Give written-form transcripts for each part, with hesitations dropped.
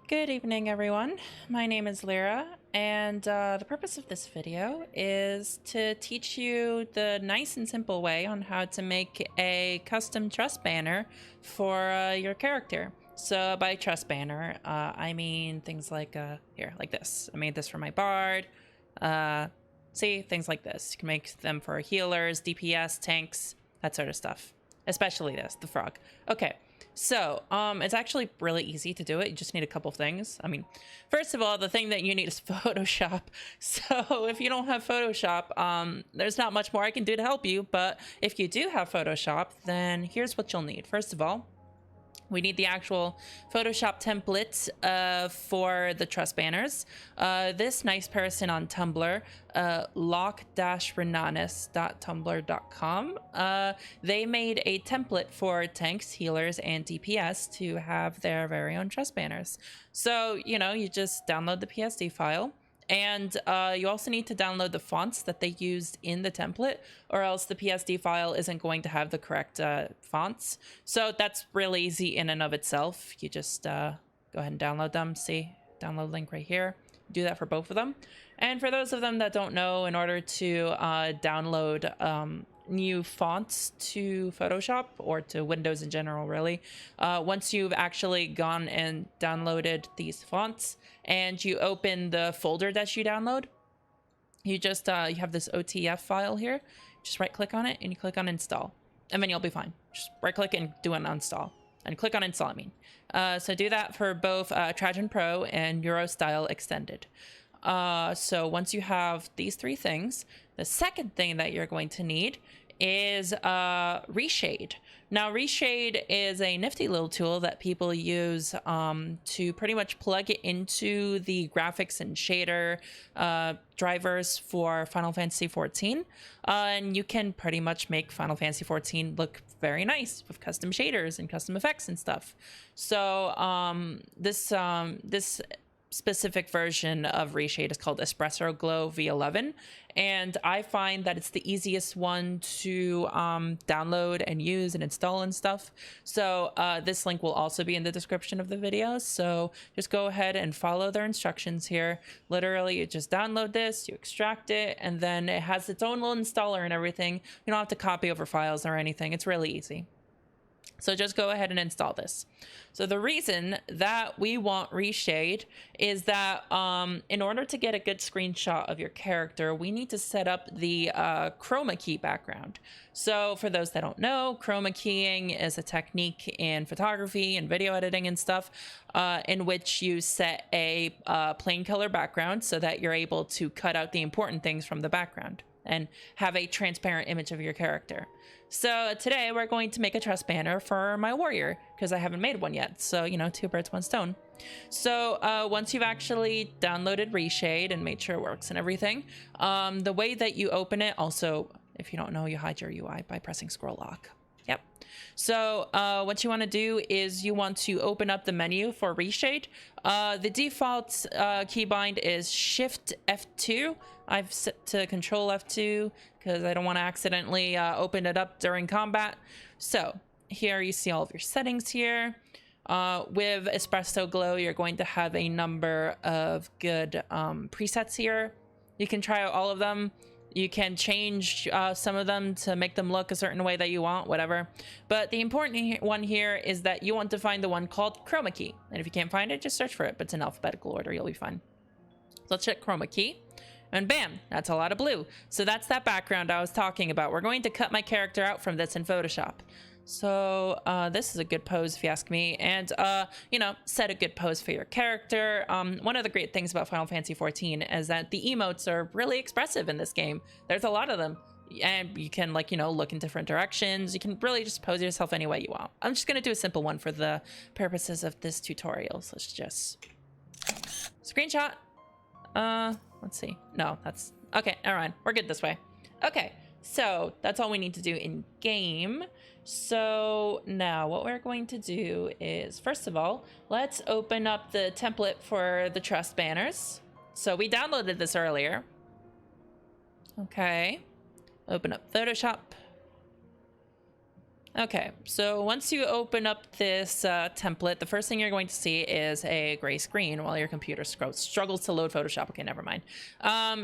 Good evening, everyone. My name is Lyra, and the purpose of this video is to teach you the nice and simple way on how to make a custom trust banner for your character. So by trust banner, I mean things like, here, like this. I made this for my bard. See, things like this. You can make them for healers, DPS, tanks, that sort of stuff. Especially this, the frog. Okay. So, it's actually really easy to do it. You just need a couple things. I mean, first of all, the thing that you need is Photoshop. So if you don't have Photoshop, there's not much more I can do to help you. But if you do have Photoshop, then here's what you'll need. First of all, we need the actual Photoshop template for the trust banners. This nice person on Tumblr, lock-renanis.tumblr.com, they made a template for tanks, healers, and DPS to have their very own trust banners. So, you just download the PSD file. And you also need to download the fonts that they used in the template, or else the PSD file isn't going to have the correct fonts. So that's really easy in and of itself. You just go ahead and download them. See, download link right here. Do that for both of them. And for those of them that don't know, in order to download new fonts to Photoshop or to Windows in general, really, once you've actually gone and downloaded these fonts and you open the folder that you download, you just you have this OTF file here. Just right click on it and you click on install, and then you'll be fine. Just right click and do an uninstall, and click on install, I mean. So do that for both Trajan Pro and Eurostyle Extended. So once you have these three things, the second thing that you're going to need is Reshade. Now, Reshade is a nifty little tool that people use to pretty much plug it into the graphics and shader drivers for Final Fantasy XIV. And you can pretty much make Final Fantasy XIV look very nice with custom shaders and custom effects and stuff. So this specific version of Reshade is called Espresso Glow V11, and I find that it's the easiest one to download and use and install and stuff. So this link will also be in the description of the video, so just go ahead and follow their instructions here. Literally, you just download this, you extract it, and then it has its own little installer and everything. You don't have to copy over files or anything. It's really easy. So just go ahead and install this. So the reason that we want Reshade is that in order to get a good screenshot of your character, we need to set up the chroma key background. So for those that don't know, chroma keying is a technique in photography and video editing and stuff in which you set a plain color background so that you're able to cut out the important things from the background and have a transparent image of your character. So today we're going to make a trust banner for my warrior because I haven't made one yet. So, two birds, one stone. So once you've actually downloaded Reshade and made sure it works and everything, the way that you open it, also, if you don't know, you hide your UI by pressing scroll lock. Yep. So what you want to do is you want to open up the menu for Reshade. The default keybind is Shift F2. I've set to Control F2 because I don't want to accidentally open it up during combat. So here you see all of your settings here. With Espresso Glow, you're going to have a number of good presets here. You can try out all of them. You can change some of them to make them look a certain way that you want, whatever. But the important one here is that you want to find the one called Chroma Key. And if you can't find it, just search for it. But it's in alphabetical order. You'll be fine. So let's check Chroma Key. And bam, that's a lot of blue. So that's that background I was talking about. We're going to cut my character out from this in Photoshop. So this is a good pose if you ask me, and set a good pose for your character. One of the great things about Final Fantasy XIV is that the emotes are really expressive in this game. There's a lot of them, and you can look in different directions. You can really just pose yourself any way you want. I'm just gonna do a simple one for the purposes of this tutorial. So let's just screenshot. Let's see. No, that's okay. All right, we're good this way. Okay. So that's all we need to do in game. So now what we're going to do is, first of all, let's open up the template for the trust banners. So we downloaded this earlier. Okay. Open up Photoshop. Okay, so once you open up this template, the first thing you're going to see is a gray screen while your computer struggles to load Photoshop. Okay, never mind.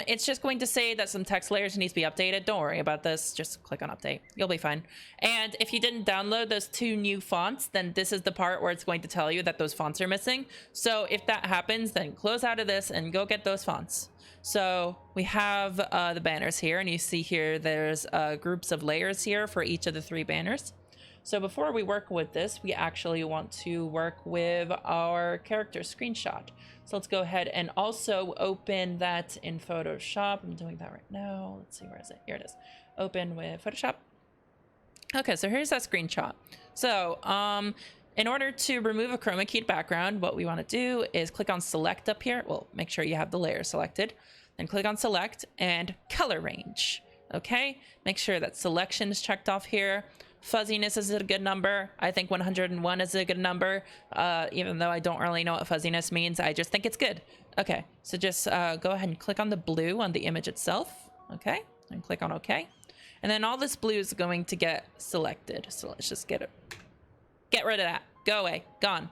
It's just going to say that some text layers need to be updated. Don't worry about this. Just click on update. You'll be fine. And if you didn't download those 2 new fonts, then this is the part where it's going to tell you that those fonts are missing. So if that happens, then close out of this and go get those fonts. So we have the banners here, and you see here there's groups of layers here for each of the 3 banners. So before we work with this, we actually want to work with our character screenshot. So let's go ahead and also open that in Photoshop. I'm doing that right now. Let's see, where is it? Here it is. Open with Photoshop. Okay, so here's that screenshot. So in order to remove a chroma keyed background, what we want to do is click on select up here. Well, make sure you have the layer selected. Then click on select and color range. Okay, make sure that selection is checked off here. Fuzziness is a good number. I think 101 is a good number, even though I don't really know what fuzziness means. I just think it's good. Okay, so just go ahead and click on the blue on the image itself. Okay, and click on OK. And then all this blue is going to get selected. So let's just get rid of that. Go away. Gone.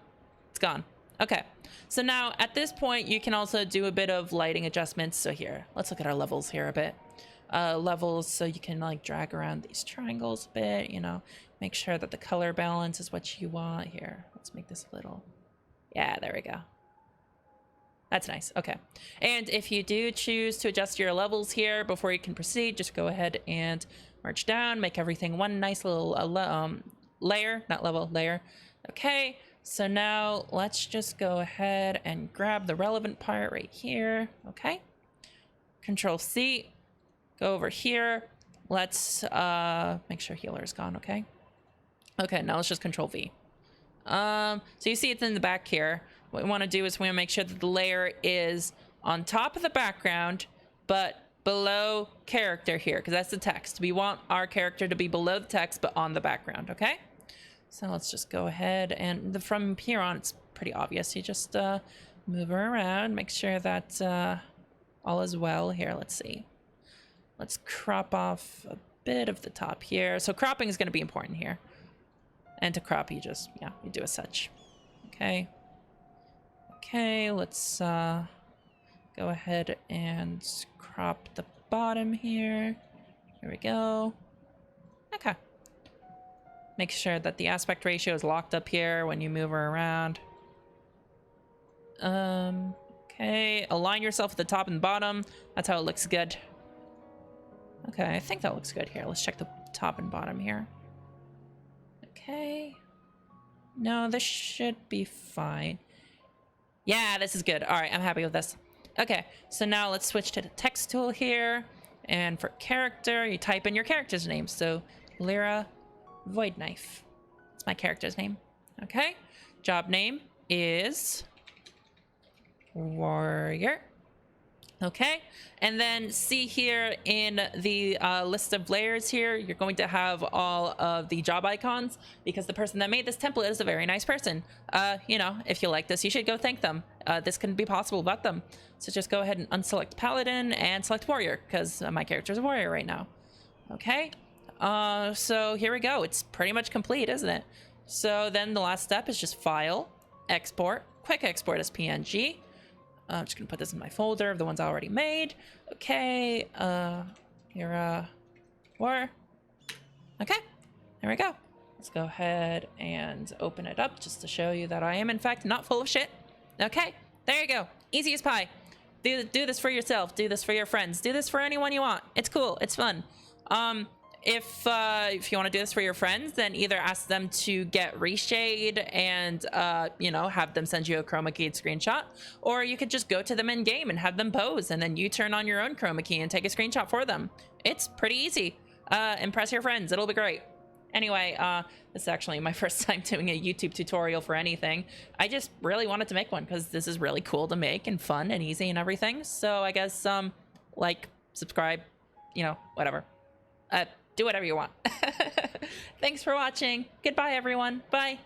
It's gone. Okay, so now at this point, you can also do a bit of lighting adjustments. So here, let's look at our levels here a bit. Levels, so you can like drag around these triangles a bit, you know, make sure that the color balance is what you want. Here, let's make this a little, yeah, there we go. That's nice. Okay, and if you do choose to adjust your levels here before you can proceed, just go ahead and march down, make everything one nice little layer, not level, layer. Okay, so now let's just go ahead and grab the relevant part right here. Okay, Control C. Go over here. Let's make sure healer is gone. Okay. Okay, now let's just Control V. So you see it's in the back here. What we want to do is we want to make sure that the layer is on top of the background, but below character here, because that's the text. We want our character to be below the text, but on the background. Okay. So let's just go ahead, and from here on, it's pretty obvious. You just move her around, make sure that all is well. Here, let's see. Let's crop off a bit of the top here. So cropping is going to be important here. And to crop, you just, yeah, you do as such. Okay. Okay, let's go ahead and crop the bottom here. Here we go. Okay. Make sure that the aspect ratio is locked up here when you move her around. Okay, align yourself at the top and bottom. That's how it looks good. Okay, I think that looks good here. Let's check the top and bottom here. Okay. No, this should be fine. Yeah, this is good. All right, I'm happy with this. Okay, so now let's switch to the text tool here. And for character, you type in your character's name. So, Lyra Void Knife. That's my character's name. Okay. Job name is Warrior. Okay, and then see here in the list of layers here, you're going to have all of the job icons because the person that made this template is a very nice person. You know, if you like this, you should go thank them. This couldn't be possible without them. So just go ahead and unselect Paladin and select Warrior because my character is a Warrior right now. Okay, so here we go. It's pretty much complete, isn't it? So then the last step is just File, Export, Quick Export as PNG. I'm just gonna put this in my folder of the ones I already made. Okay, here, war. Okay, there we go. Let's go ahead and open it up just to show you that I am in fact not full of shit. Okay, there you go. Easy as pie. Do this for yourself. Do this for your friends. Do this for anyone you want. It's cool. It's fun. If you want to do this for your friends, then either ask them to get reshade and, you know, have them send you a chroma keyed screenshot, or you could just go to them in game and have them pose, and then you turn on your own chroma key and take a screenshot for them. It's pretty easy. Impress your friends. It'll be great. Anyway, this is actually my first time doing a YouTube tutorial for anything. I just really wanted to make one because this is really cool to make and fun and easy and everything. So I guess, like, subscribe, you know, whatever. Do whatever you want. Thanks for watching. Goodbye, everyone. Bye.